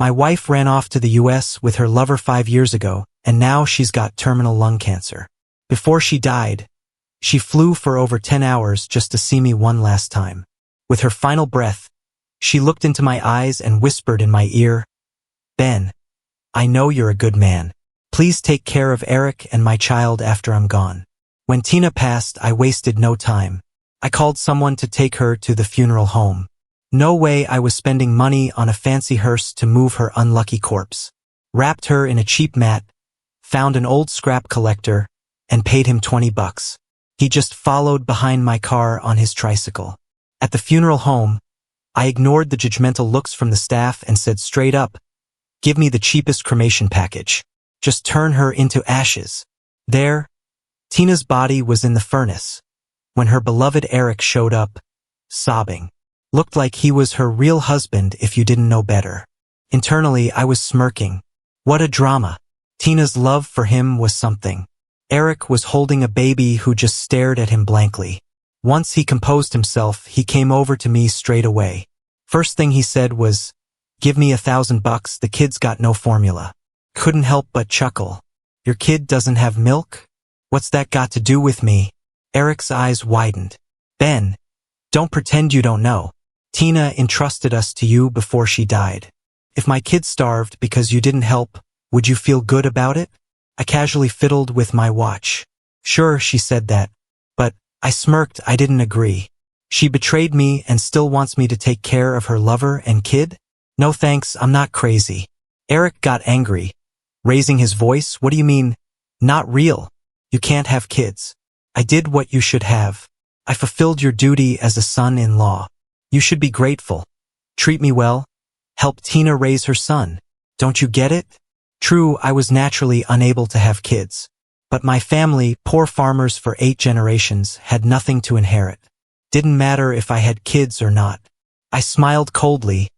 My wife ran off to the US with her lover 5 years ago, and now she's got terminal lung cancer. Before she died, she flew for over 10 hours just to see me one last time. With her final breath, she looked into my eyes and whispered in my ear, "Ben, I know you're a good man. Please take care of Eric and my child after I'm gone." When Tina passed, I wasted no time. I called someone to take her to the funeral home. No way I was spending money on a fancy hearse to move her unlucky corpse. Wrapped her in a cheap mat, found an old scrap collector, and paid him $20. He just followed behind my car on his tricycle. At the funeral home, I ignored the judgmental looks from the staff and said straight up, "Give me the cheapest cremation package. Just turn her into ashes." There, Tina's body was in the furnace, when her beloved Eric showed up, sobbing. Looked like he was her real husband if you didn't know better. Internally, I was smirking. What a drama. Tina's love for him was something. Eric was holding a baby who just stared at him blankly. Once he composed himself, he came over to me straight away. First thing he said was, "Give me $1,000, the kid's got no formula." Couldn't help but chuckle. "Your kid doesn't have milk? What's that got to do with me?" Eric's eyes widened. "Ben, don't pretend you don't know. Tina entrusted us to you before she died. If my kid starved because you didn't help, would you feel good about it?" I casually fiddled with my watch. "Sure," she said that. But I smirked. I didn't agree. She betrayed me and still wants me to take care of her lover and kid? No thanks, I'm not crazy. Eric got angry, raising his voice. "What do you mean, not real? You can't have kids." "I did what you should have. I fulfilled your duty as a son-in-law. You should be grateful. Treat me well. Help Tina raise her son. Don't you get it?" True, I was naturally unable to have kids. But my family, poor farmers for 8 generations, had nothing to inherit. Didn't matter if I had kids or not. I smiled coldly.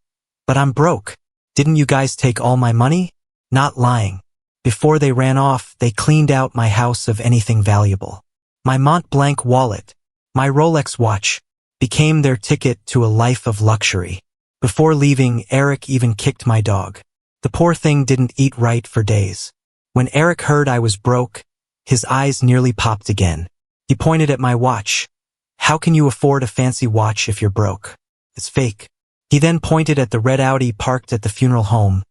"But I'm broke. Didn't you guys take all my money?" Not lying. Before they ran off, they cleaned out my house of anything valuable. My Mont Blanc wallet, my Rolex watch, became their ticket to a life of luxury. Before leaving, Eric even kicked my dog. The poor thing didn't eat right for days. When Eric heard I was broke, his eyes nearly popped again. He pointed at my watch. "How can you afford a fancy watch if you're broke? It's fake." He then pointed at the red Audi parked at the funeral home.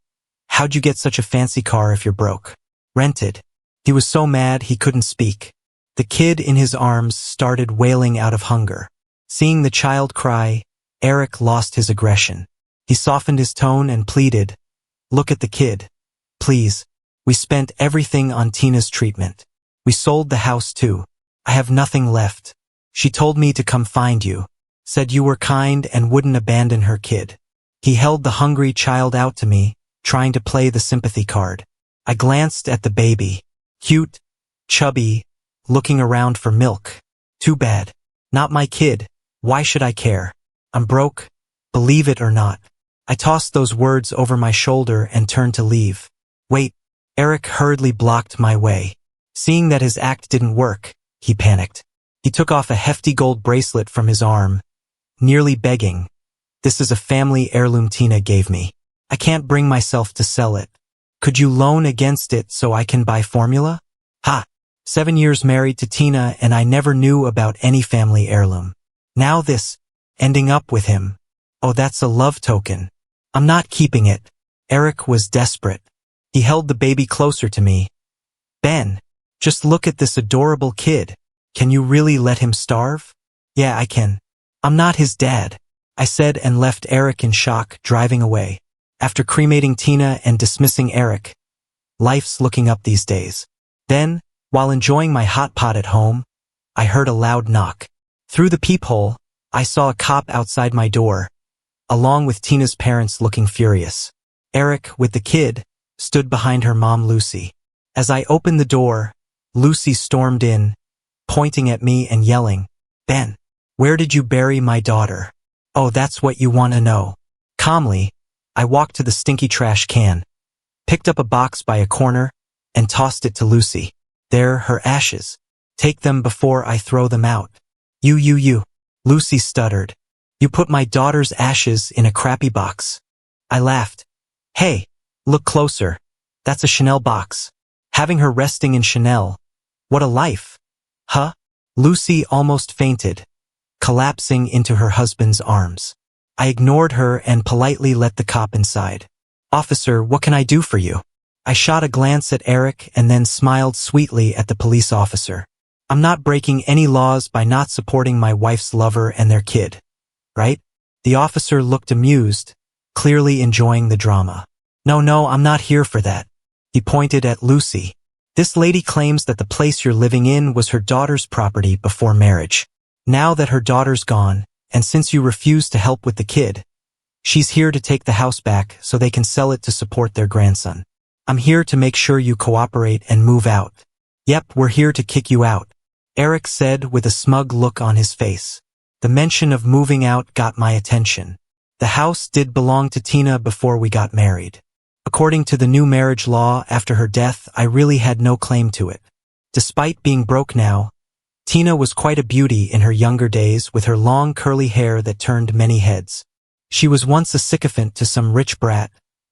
"How'd you get such a fancy car if you're broke?" "Rented." He was so mad he couldn't speak. The kid in his arms started wailing out of hunger. Seeing the child cry, Eric lost his aggression. He softened his tone and pleaded, "Look at the kid. Please. We spent everything on Tina's treatment. We sold the house too. I have nothing left. She told me to come find you. Said you were kind and wouldn't abandon her kid." He held the hungry child out to me, trying to play the sympathy card. I glanced at the baby. Cute, chubby, looking around for milk. Too bad. Not my kid. Why should I care? I'm broke, believe it or not. I tossed those words over my shoulder and turned to leave. Wait, Eric hurriedly blocked my way. Seeing that his act didn't work, he panicked. He took off a hefty gold bracelet from his arm, nearly begging. "This is a family heirloom Tina gave me. I can't bring myself to sell it. Could you loan against it so I can buy formula?" Ha! 7 years married to Tina and I never knew about any family heirloom. Now this, ending up with him. Oh, that's a love token. I'm not keeping it. Eric was desperate. He held the baby closer to me. "Ben, just look at this adorable kid. Can you really let him starve?" "Yeah, I can. I'm not his dad," I said and left Eric in shock, driving away. After cremating Tina and dismissing Eric, life's looking up these days. Then, while enjoying my hot pot at home, I heard a loud knock. Through the peephole, I saw a cop outside my door, along with Tina's parents looking furious. Eric, with the kid, stood behind her mom Lucy. As I opened the door, Lucy stormed in, pointing at me and yelling, "Ben, where did you bury my daughter?" "Oh, that's what you want to know." Calmly, I walked to the stinky trash can, picked up a box by a corner, and tossed it to Lucy. "There, her ashes. Take them before I throw them out." You. Lucy stuttered. "You put my daughter's ashes in a crappy box." I laughed. Hey, look closer. That's a Chanel box. Having her resting in Chanel. What a life. Huh? Lucy almost fainted, collapsing into her husband's arms. I ignored her and politely let the cop inside. Officer, what can I do for you? I shot a glance at Eric and then smiled sweetly at the police officer. I'm not breaking any laws by not supporting my wife's lover and their kid. Right? The officer looked amused, clearly enjoying the drama. No, I'm not here for that. He pointed at Lucy. This lady claims that the place you're living in was her daughter's property before marriage. Now that her daughter's gone, and since you refuse to help with the kid, she's here to take the house back so they can sell it to support their grandson. I'm here to make sure you cooperate and move out. Yep, we're here to kick you out, Eric said with a smug look on his face. The mention of moving out got my attention. The house did belong to Tina before we got married. According to the new marriage law, after her death, I really had no claim to it. Despite being broke now, Tina was quite a beauty in her younger days with her long curly hair that turned many heads. She was once a sycophant to some rich brat,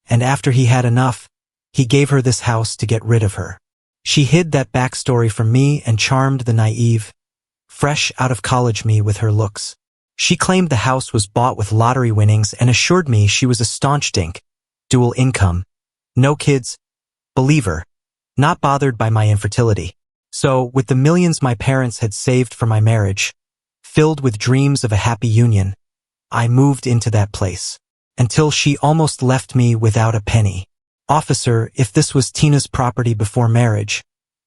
and after he had enough, he gave her this house to get rid of her. She hid that backstory from me and charmed the naive, fresh out of college me with her looks. She claimed the house was bought with lottery winnings and assured me she was a staunch dink, dual income, no kids, believer, not bothered by my infertility. So, with the millions my parents had saved for my marriage, filled with dreams of a happy union, I moved into that place, until she almost left me without a penny. Officer, if this was Tina's property before marriage,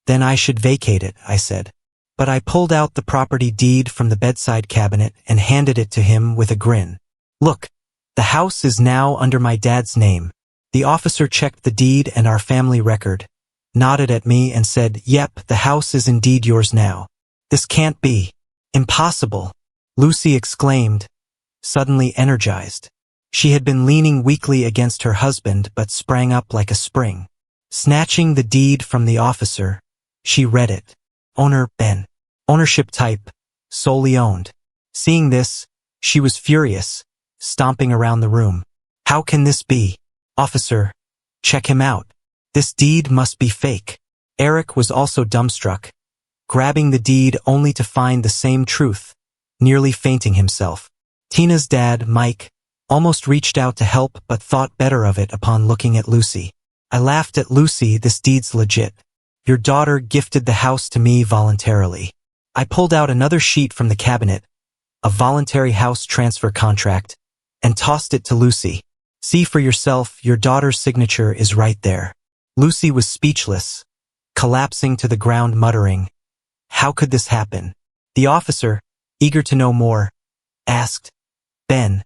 then I should vacate it, I said. But I pulled out the property deed from the bedside cabinet and handed it to him with a grin. Look, the house is now under my dad's name. The officer checked the deed and our family record, nodded at me and said, yep, the house is indeed yours now. This can't be. Impossible, Lucy exclaimed, suddenly energized. She had been leaning weakly against her husband but sprang up like a spring. Snatching the deed from the officer, she read it. Owner, Ben. Ownership type, solely owned. Seeing this, she was furious, stomping around the room. How can this be? Officer, check him out. This deed must be fake. Eric was also dumbstruck, grabbing the deed only to find the same truth, nearly fainting himself. Tina's dad, Mike, almost reached out to help but thought better of it upon looking at Lucy. I laughed at Lucy, this deed's legit. Your daughter gifted the house to me voluntarily. I pulled out another sheet from the cabinet, a voluntary house transfer contract, and tossed it to Lucy. See for yourself, your daughter's signature is right there. Lucy was speechless, collapsing to the ground muttering, how could this happen? The officer, eager to know more, asked, Ben,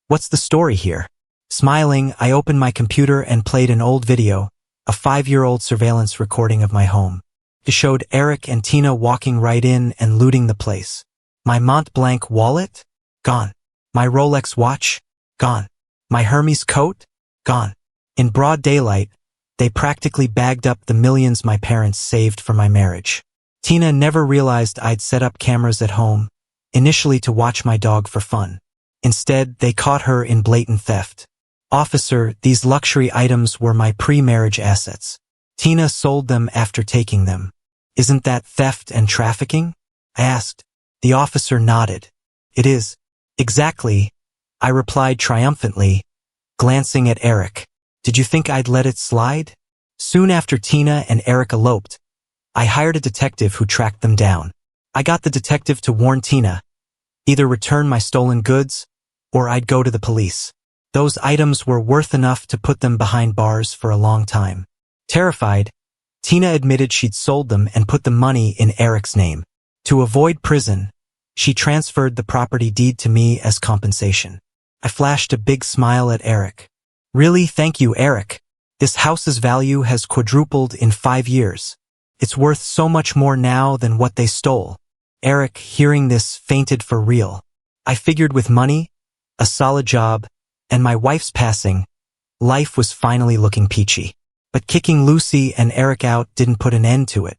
what's the story here? Smiling, I opened my computer and played an old video, a 5-year-old surveillance recording of my home. It showed Eric and Tina walking right in and looting the place. My Mont Blanc wallet? Gone. My Rolex watch? Gone. My Hermes coat? Gone. In broad daylight, they practically bagged up the millions my parents saved for my marriage. Tina never realized I'd set up cameras at home, initially to watch my dog for fun. Instead, they caught her in blatant theft. Officer, these luxury items were my pre-marriage assets. Tina sold them after taking them. Isn't that theft and trafficking? I asked. The officer nodded. It is. Exactly, I replied triumphantly, glancing at Eric. Did you think I'd let it slide? Soon after Tina and Eric eloped, I hired a detective who tracked them down. I got the detective to warn Tina, either return my stolen goods, or I'd go to the police. Those items were worth enough to put them behind bars for a long time. Terrified, Tina admitted she'd sold them and put the money in Eric's name. To avoid prison, she transferred the property deed to me as compensation. I flashed a big smile at Eric. Really, thank you, Eric. This house's value has quadrupled in 5 years. It's worth so much more now than what they stole. Eric, hearing this, fainted for real. I figured with money, a solid job, and my wife's passing, life was finally looking peachy. But kicking Lucy and Eric out didn't put an end to it.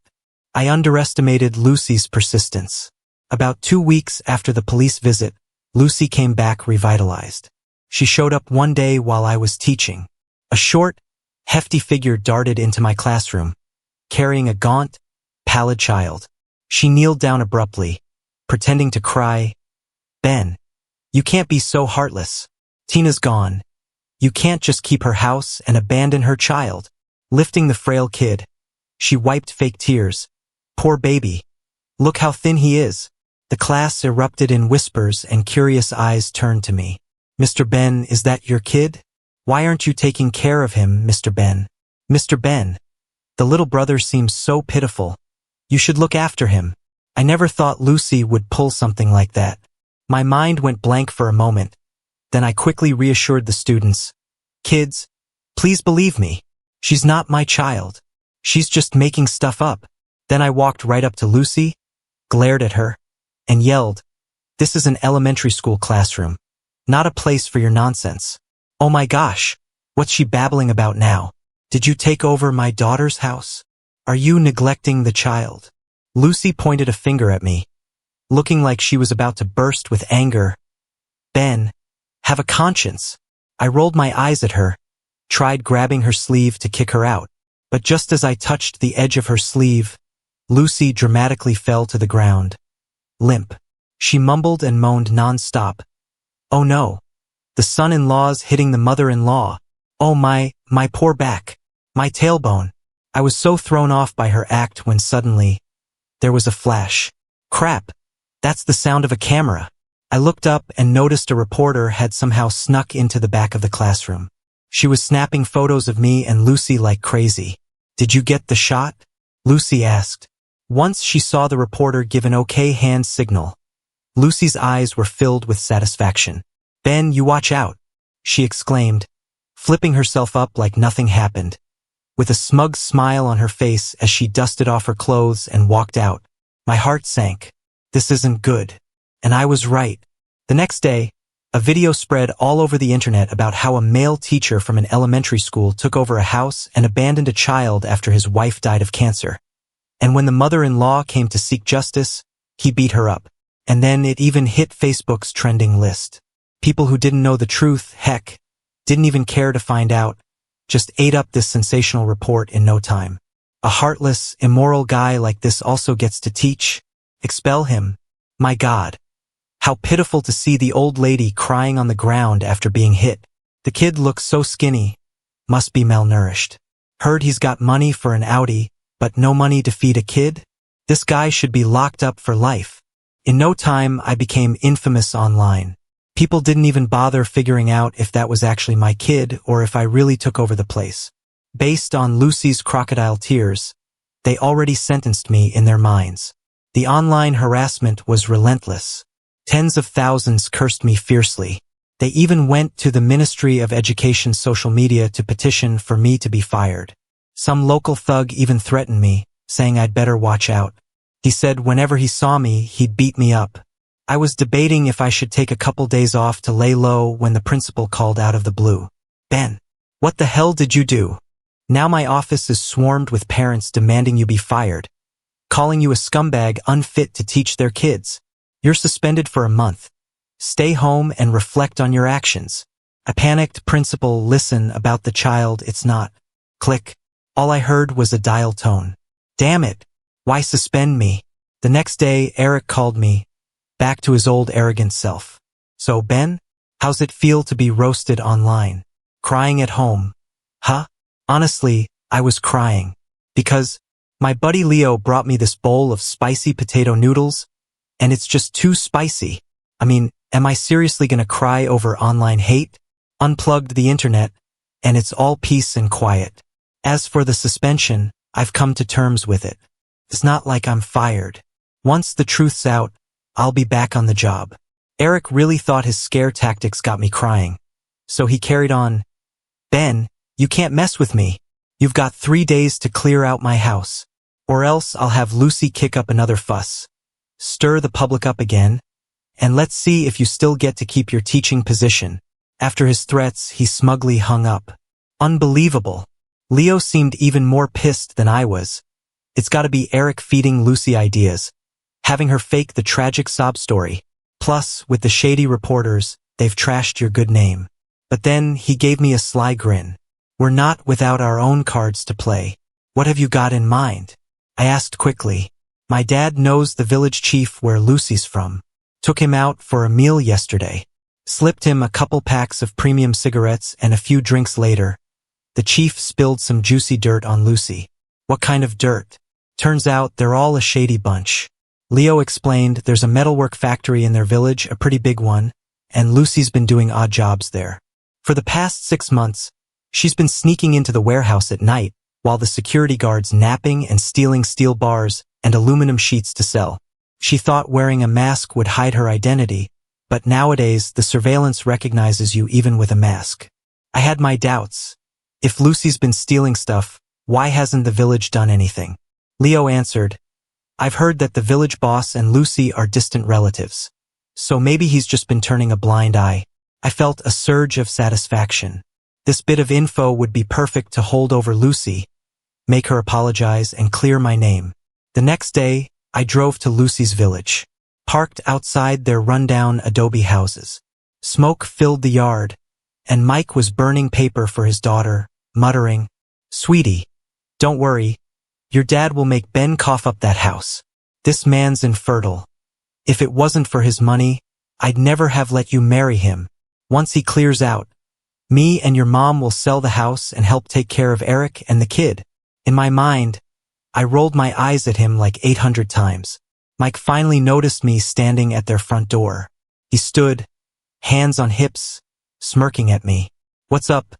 I underestimated Lucy's persistence. About 2 weeks after the police visit, Lucy came back revitalized. She showed up one day while I was teaching. A short, hefty figure darted into my classroom, carrying a gaunt, pallid child. She kneeled down abruptly, pretending to cry. "Ben, you can't be so heartless. Tina's gone. You can't just keep her house and abandon her child." Lifting the frail kid, she wiped fake tears. "Poor baby. Look how thin he is." The class erupted in whispers and curious eyes turned to me. "Mr. Ben, is that your kid? Why aren't you taking care of him, Mr. Ben? Mr. Ben, the little brother seems so pitiful. You should look after him." I never thought Lucy would pull something like that. My mind went blank for a moment. Then I quickly reassured the students. "Kids, please believe me. She's not my child. She's just making stuff up." Then I walked right up to Lucy, glared at her, and yelled, "This is an elementary school classroom, not a place for your nonsense." "Oh my gosh, what's she babbling about now? Did you take over my daughter's house? Are you neglecting the child?" Lucy pointed a finger at me, looking like she was about to burst with anger. "Ben, have a conscience." I rolled my eyes at her, tried grabbing her sleeve to kick her out, but just as I touched the edge of her sleeve, Lucy dramatically fell to the ground, limp. She mumbled and moaned non-stop. "Oh no, the son-in-law's hitting the mother-in-law. Oh my poor back, my tailbone." I was so thrown off by her act when suddenly, there was a flash. Crap, that's the sound of a camera. I looked up and noticed a reporter had somehow snuck into the back of the classroom. She was snapping photos of me and Lucy like crazy. "Did you get the shot?" Lucy asked. Once she saw the reporter give an okay hand signal, Lucy's eyes were filled with satisfaction. "Ben, you watch out," she exclaimed, flipping herself up like nothing happened, with a smug smile on her face as she dusted off her clothes and walked out. My heart sank. This isn't good. And I was right. The next day, a video spread all over the internet about how a male teacher from an elementary school took over a house and abandoned a child after his wife died of cancer. And when the mother-in-law came to seek justice, he beat her up. And then it even hit Facebook's trending list. People who didn't know the truth, heck, didn't even care to find out, just ate up this sensational report in no time. A heartless, immoral guy like this also gets to teach? Expel him. My God. How pitiful to see the old lady crying on the ground after being hit. The kid looks so skinny. Must be malnourished. Heard he's got money for an Audi, but no money to feed a kid? This guy should be locked up for life. In no time, I became infamous online. People didn't even bother figuring out if that was actually my kid or if I really took over the place. Based on Lucy's crocodile tears, they already sentenced me in their minds. The online harassment was relentless. Tens of thousands cursed me fiercely. They even went to the Ministry of Education's social media to petition for me to be fired. Some local thug even threatened me, saying I'd better watch out. He said whenever he saw me, he'd beat me up. I was debating if I should take a couple days off to lay low when the principal called out of the blue. "Ben, what the hell did you do? Now my office is swarmed with parents demanding you be fired, calling you a scumbag unfit to teach their kids. You're suspended for a month. Stay home and reflect on your actions." I panicked. "Principal, listen, about the child, it's not." Click. All I heard was a dial tone. Damn it. Why suspend me? The next day, Eric called me, back to his old arrogant self. "So, Ben, how's it feel to be roasted online? Crying at home? Huh?" Honestly, I was crying. Because my buddy Leo brought me this bowl of spicy potato noodles, and it's just too spicy. I mean, am I seriously gonna cry over online hate? Unplugged the internet, and it's all peace and quiet. As for the suspension, I've come to terms with it. It's not like I'm fired. Once the truth's out, I'll be back on the job. Eric really thought his scare tactics got me crying. So he carried on. "Ben, you can't mess with me. You've got 3 days to clear out my house. Or else I'll have Lucy kick up another fuss. Stir the public up again, and let's see if you still get to keep your teaching position." After his threats, he smugly hung up. Unbelievable. Leo seemed even more pissed than I was. It's gotta be Eric feeding Lucy ideas, having her fake the tragic sob story. Plus, with the shady reporters, they've trashed your good name. But then, he gave me a sly grin. We're not without our own cards to play. What have you got in mind? I asked quickly. My dad knows the village chief where Lucy's from. Took him out for a meal yesterday. Slipped him a couple packs of premium cigarettes, and a few drinks later, the chief spilled some juicy dirt on Lucy. What kind of dirt? Turns out they're all a shady bunch. Leo explained there's a metalwork factory in their village, a pretty big one, and Lucy's been doing odd jobs there. For the past 6 months, she's been sneaking into the warehouse at night, while the security guards napping and stealing steel bars and aluminum sheets to sell. She thought wearing a mask would hide her identity, but nowadays the surveillance recognizes you even with a mask. I had my doubts. If Lucy's been stealing stuff, why hasn't the village done anything? Leo answered, I've heard that the village boss and Lucy are distant relatives. So maybe he's just been turning a blind eye. I felt a surge of satisfaction. This bit of info would be perfect to hold over Lucy, make her apologize, and clear my name. The next day, I drove to Lucy's village, parked outside their rundown adobe houses. Smoke filled the yard, and Mike was burning paper for his daughter, muttering, Sweetie, don't worry, your dad will make Ben cough up that house. This man's infertile. If it wasn't for his money, I'd never have let you marry him. Once he clears out, me and your mom will sell the house and help take care of Eric and the kid. In my mind, I rolled my eyes at him like 800 times. Mike finally noticed me standing at their front door. He stood, hands on hips, smirking at me. What's up?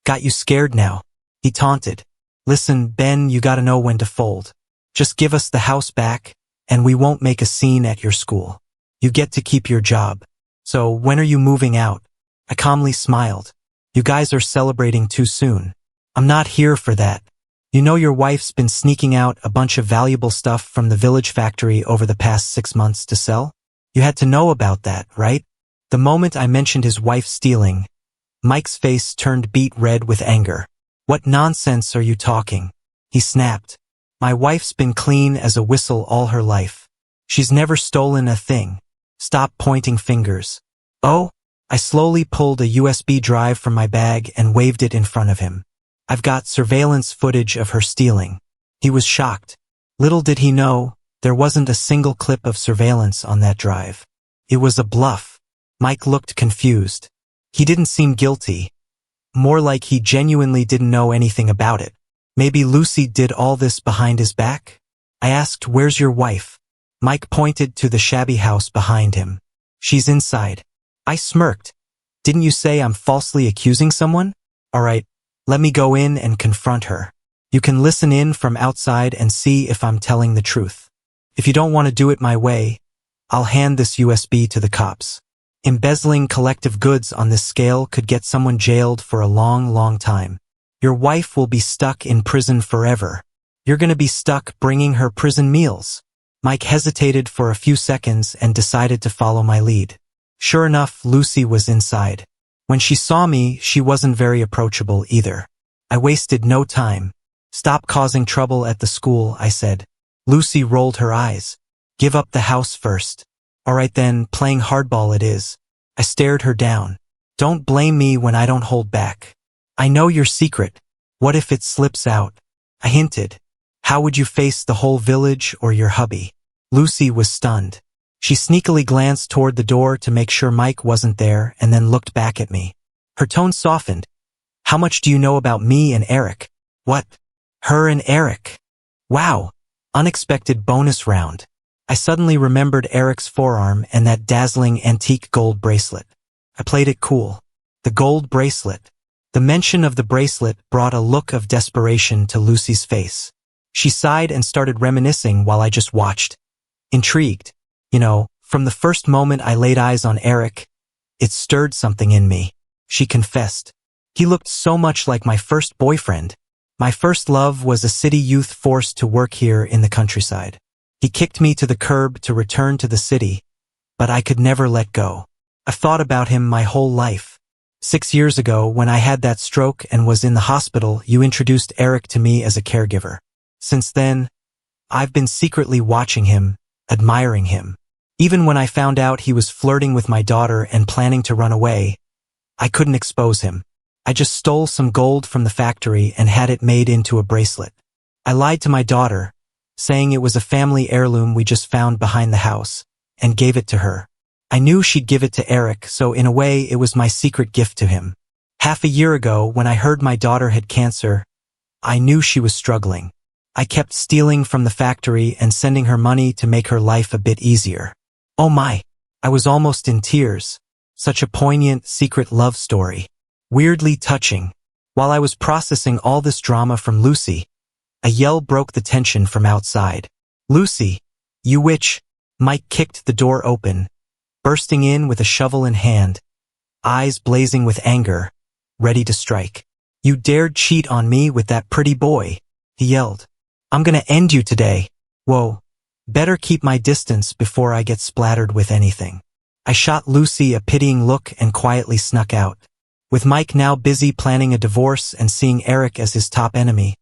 Got you scared now? He taunted. Listen, Ben, you gotta know when to fold. Just give us the house back, and we won't make a scene at your school. You get to keep your job. So when are you moving out? I calmly smiled. You guys are celebrating too soon. I'm not here for that. You know your wife's been sneaking out a bunch of valuable stuff from the village factory over the past 6 months to sell? You had to know about that, right? The moment I mentioned his wife stealing, Mike's face turned beet red with anger. What nonsense are you talking? He snapped. My wife's been clean as a whistle all her life. She's never stolen a thing. Stop pointing fingers. Oh? I slowly pulled a USB drive from my bag and waved it in front of him. I've got surveillance footage of her stealing. He was shocked. Little did he know, there wasn't a single clip of surveillance on that drive. It was a bluff. Mike looked confused. He didn't seem guilty. More like he genuinely didn't know anything about it. Maybe Lucy did all this behind his back? I asked, where's your wife? Mike pointed to the shabby house behind him. She's inside. I smirked. Didn't you say I'm falsely accusing someone? All right, let me go in and confront her. You can listen in from outside and see if I'm telling the truth. If you don't want to do it my way, I'll hand this USB to the cops. Embezzling collective goods on this scale could get someone jailed for a long, long time. Your wife will be stuck in prison forever. You're gonna be stuck bringing her prison meals. Mike hesitated for a few seconds and decided to follow my lead. Sure enough, Lucy was inside. When she saw me, she wasn't very approachable either. I wasted no time. Stop causing trouble at the school, I said. Lucy rolled her eyes. Give up the house first. All right then, playing hardball it is. I stared her down. Don't blame me when I don't hold back. I know your secret. What if it slips out? I hinted. How would you face the whole village or your hubby? Lucy was stunned. She sneakily glanced toward the door to make sure Mike wasn't there and then looked back at me. Her tone softened. How much do you know about me and Eric? What? Her and Eric? Wow. Unexpected bonus round. I suddenly remembered Eric's forearm and that dazzling antique gold bracelet. I played it cool. The gold bracelet. The mention of the bracelet brought a look of desperation to Lucy's face. She sighed and started reminiscing while I just watched. Intrigued. You know, from the first moment I laid eyes on Eric, it stirred something in me. She confessed. He looked so much like my first boyfriend. My first love was a city youth forced to work here in the countryside. He kicked me to the curb to return to the city, but I could never let go. I've thought about him my whole life. 6 years ago, when I had that stroke and was in the hospital, you introduced Eric to me as a caregiver. Since then, I've been secretly watching him, admiring him. Even when I found out he was flirting with my daughter and planning to run away, I couldn't expose him. I just stole some gold from the factory and had it made into a bracelet. I lied to my daughter, saying it was a family heirloom we just found behind the house, and gave it to her. I knew she'd give it to Eric, so in a way it was my secret gift to him. Half a year ago, when I heard my daughter had cancer, I knew she was struggling. I kept stealing from the factory and sending her money to make her life a bit easier. Oh my! I was almost in tears. Such a poignant, secret love story. Weirdly touching. While I was processing all this drama from Lucy, a yell broke the tension from outside. "Lucy, you witch!" Mike kicked the door open, bursting in with a shovel in hand, eyes blazing with anger, ready to strike. "You dared cheat on me with that pretty boy," he yelled. "I'm gonna end you today." Whoa. Better keep my distance before I get splattered with anything. I shot Lucy a pitying look and quietly snuck out. With Mike now busy planning a divorce and seeing Eric as his top enemy,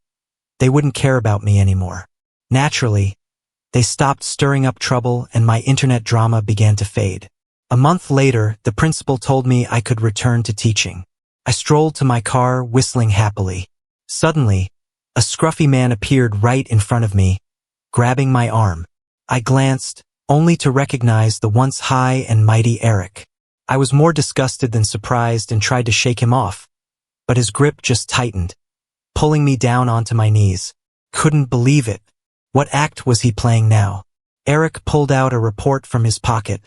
they wouldn't care about me anymore. Naturally, they stopped stirring up trouble and my internet drama began to fade. A month later, the principal told me I could return to teaching. I strolled to my car, whistling happily. Suddenly, a scruffy man appeared right in front of me, grabbing my arm. I glanced, only to recognize the once high and mighty Eric. I was more disgusted than surprised and tried to shake him off, but his grip just tightened, pulling me down onto my knees. Couldn't believe it. What act was he playing now? Eric pulled out a report from his pocket,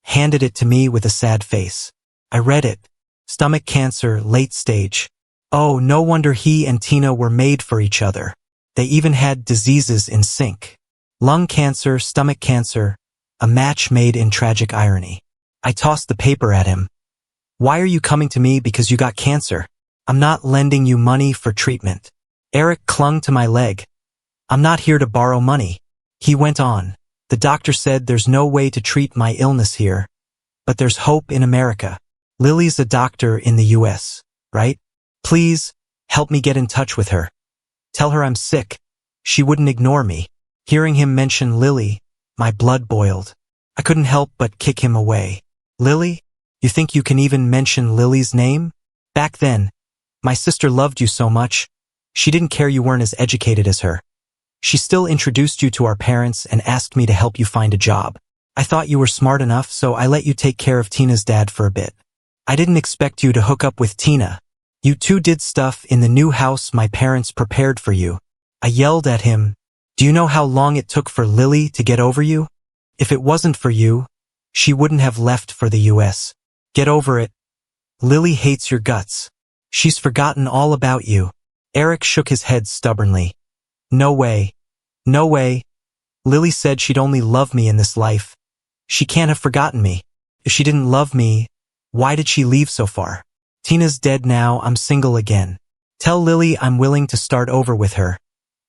handed it to me with a sad face. I read it. Stomach cancer, late stage. Oh, no wonder he and Tina were made for each other. They even had diseases in sync. Lung cancer, stomach cancer, a match made in tragic irony. I tossed the paper at him. "Why are you coming to me because you got cancer? I'm not lending you money for treatment." Eric clung to my leg. "I'm not here to borrow money." He went on. "The doctor said there's no way to treat my illness here, but there's hope in America. Lily's a doctor in the US, right? Please, help me get in touch with her. Tell her I'm sick. She wouldn't ignore me." Hearing him mention Lily, my blood boiled. I couldn't help but kick him away. "Lily? You think you can even mention Lily's name? Back then, my sister loved you so much, she didn't care you weren't as educated as her. She still introduced you to our parents and asked me to help you find a job. I thought you were smart enough, so I let you take care of Tina's dad for a bit. I didn't expect you to hook up with Tina. You two did stuff in the new house my parents prepared for you." I yelled at him. "Do you know how long it took for Lily to get over you? If it wasn't for you, she wouldn't have left for the US. Get over it. Lily hates your guts. She's forgotten all about you." Eric shook his head stubbornly. "No way. No way. Lily said she'd only love me in this life. She can't have forgotten me. If she didn't love me, why did she leave so far? Tina's dead now, I'm single again. Tell Lily I'm willing to start over with her.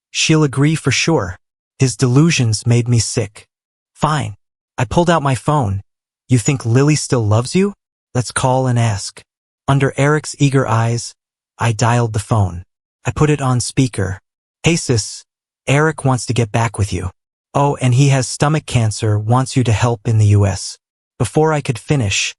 She'll agree for sure." His delusions made me sick. "Fine." I pulled out my phone. "You think Lily still loves you? Let's call and ask." Under Eric's eager eyes, I dialed the phone. I put it on speaker. "Hey sis, Eric wants to get back with you. Oh, and he has stomach cancer, wants you to help in the US. Before I could finish,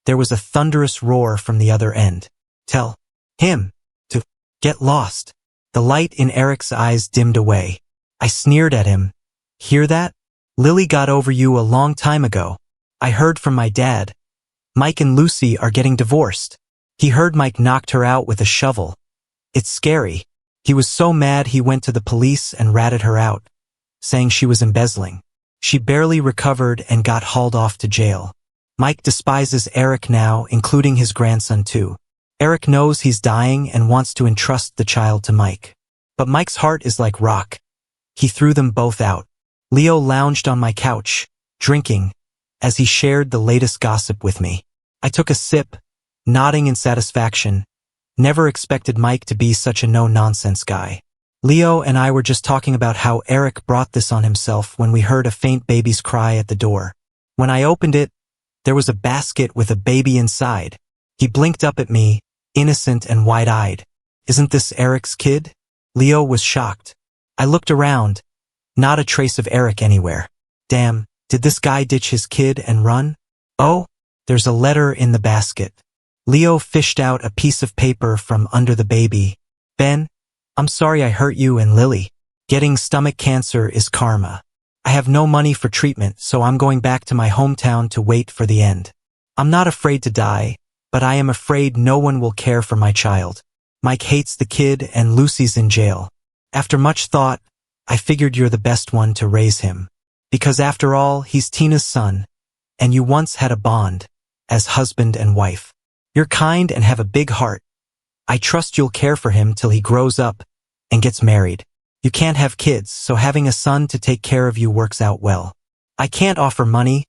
there was a thunderous roar from the other end. "Tell him to get lost." The light in Eric's eyes dimmed away. I sneered at him. "Hear that? Lily got over you a long time ago. I heard from my dad. Mike and Lucy are getting divorced. He heard Mike knocked her out with a shovel. It's scary. He was so mad he went to the police and ratted her out, saying she was embezzling. She barely recovered and got hauled off to jail. Mike despises Eric now, including his grandson too. Eric knows he's dying and wants to entrust the child to Mike. But Mike's heart is like rock. He threw them both out." Leo lounged on my couch, drinking, as he shared the latest gossip with me. I took a sip, nodding in satisfaction. Never expected Mike to be such a no-nonsense guy. Leo and I were just talking about how Eric brought this on himself when we heard a faint baby's cry at the door. When I opened it, there was a basket with a baby inside. He blinked up at me, innocent and wide-eyed. "Isn't this Eric's kid?" Leo was shocked. I looked around. Not a trace of Eric anywhere. Damn, did this guy ditch his kid and run? "Oh, there's a letter in the basket." Leo fished out a piece of paper from under the baby. Ben, I'm sorry I hurt you and Lily. Getting stomach cancer is karma. I have no money for treatment, so I'm going back to my hometown to wait for the end. I'm not afraid to die, but I am afraid no one will care for my child. Mike hates the kid and Lucy's in jail. After much thought, I figured you're the best one to raise him. Because after all, he's Tina's son, and you once had a bond, as husband and wife. You're kind and have a big heart. I trust you'll care for him till he grows up and gets married. You can't have kids, so having a son to take care of you works out well. I can't offer money,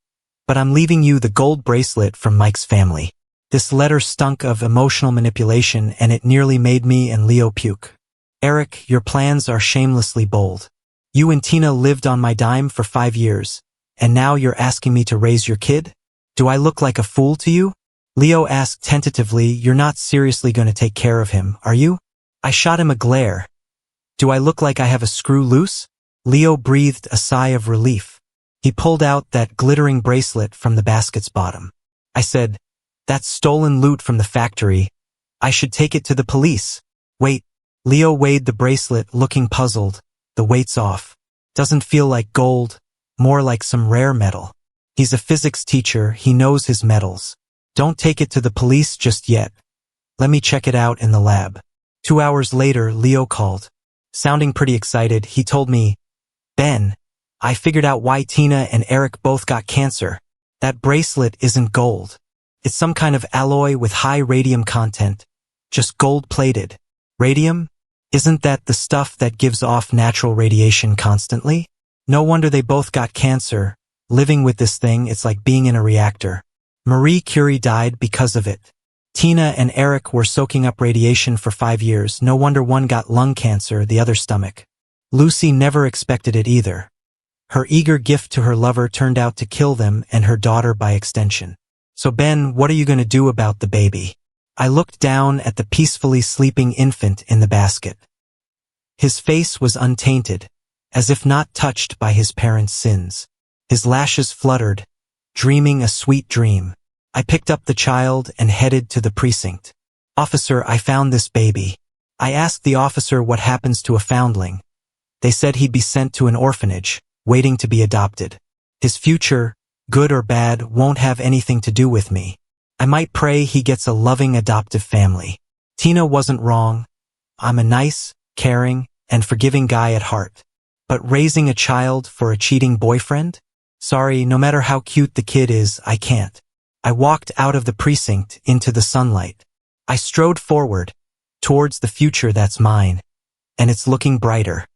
but I'm leaving you the gold bracelet from Mike's family. This letter stunk of emotional manipulation, and it nearly made me and Leo puke. Eric, your plans are shamelessly bold. You and Tina lived on my dime for 5 years, and now you're asking me to raise your kid? Do I look like a fool to you? Leo asked tentatively. You're not seriously going to take care of him, are you? I shot him a glare. Do I look like I have a screw loose? Leo breathed a sigh of relief. He pulled out that glittering bracelet from the basket's bottom. I said, that's stolen loot from the factory. I should take it to the police. Wait. Leo weighed the bracelet, looking puzzled. The weight's off. Doesn't feel like gold, more like some rare metal. He's a physics teacher, he knows his metals. Don't take it to the police just yet. Let me check it out in the lab. 2 hours later, Leo called. Sounding pretty excited, he told me, Ben, I figured out why Tina and Eric both got cancer. That bracelet isn't gold. It's some kind of alloy with high radium content. Just gold-plated. Radium? Isn't that the stuff that gives off natural radiation constantly? No wonder they both got cancer. Living with this thing, it's like being in a reactor. Marie Curie died because of it. Tina and Eric were soaking up radiation for 5 years. No wonder one got lung cancer, the other stomach. Lucy never expected it either. Her eager gift to her lover turned out to kill them and her daughter by extension. So Ben, what are you going to do about the baby? I looked down at the peacefully sleeping infant in the basket. His face was untainted, as if not touched by his parents' sins. His lashes fluttered, dreaming a sweet dream. I picked up the child and headed to the precinct. Officer, I found this baby. I asked the officer what happens to a foundling. They said he'd be sent to an orphanage, waiting to be adopted. His future, good or bad, won't have anything to do with me. I might pray he gets a loving adoptive family. Tina wasn't wrong. I'm a nice, caring, and forgiving guy at heart. But raising a child for a cheating boyfriend? Sorry, no matter how cute the kid is, I can't. I walked out of the precinct into the sunlight. I strode forward, towards the future that's mine. And it's looking brighter.